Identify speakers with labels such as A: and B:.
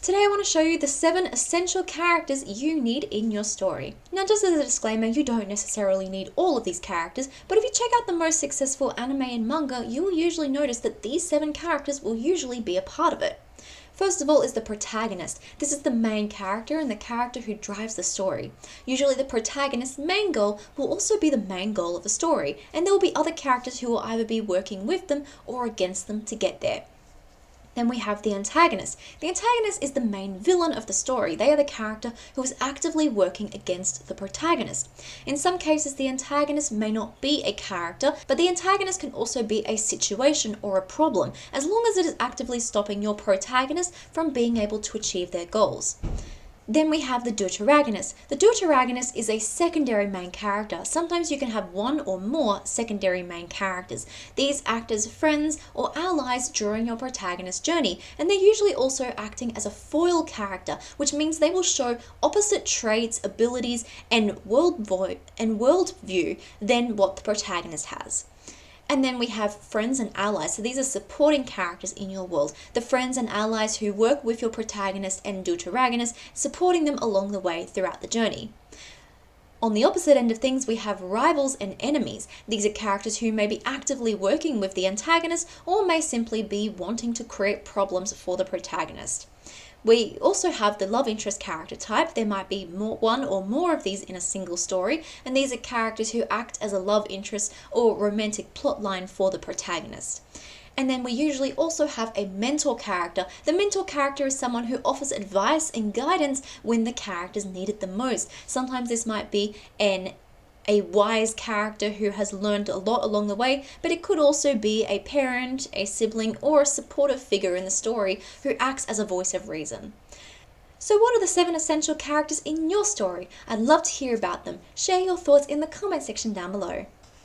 A: Today I want to show you the 7 essential characters you need in your story. Now just as a disclaimer, you don't necessarily need all of these characters, but if you check out the most successful anime and manga, you will usually notice that these 7 characters will usually be a part of it. First of all is the protagonist. This is the main character and the character who drives the story. Usually the protagonist's main goal will also be the main goal of the story, and there will be other characters who will either be working with them or against them to get there. Then we have the antagonist. The antagonist is the main villain of the story. They are the character who is actively working against the protagonist. In some cases, the antagonist may not be a character, but the antagonist can also be a situation or a problem, as long as it is actively stopping your protagonist from being able to achieve their goals. Then we have the deuteragonist. The deuteragonist is a secondary main character. Sometimes you can have one or more secondary main characters. These act as friends or allies during your protagonist's journey, and they're usually also acting as a foil character, which means they will show opposite traits, abilities, and worldview than what the protagonist has. And then we have friends and allies. So these are supporting characters in your world. The friends and allies who work with your protagonist and deuteragonist, supporting them along the way throughout the journey. On the opposite end of things, we have rivals and enemies. These are characters who may be actively working with the antagonist or may simply be wanting to create problems for the protagonist. We also have the love interest character type. There might be one or more of these in a single story, and these are characters who act as a love interest or romantic plotline for the protagonist. And then we usually also have a mentor character. The mentor character is someone who offers advice and guidance when the characters need it the most. Sometimes this might be a wise character who has learned a lot along the way, but it could also be a parent, a sibling, or a supportive figure in the story who acts as a voice of reason. So what are the 7 essential characters in your story? I'd love to hear about them. Share your thoughts in the comment section down below.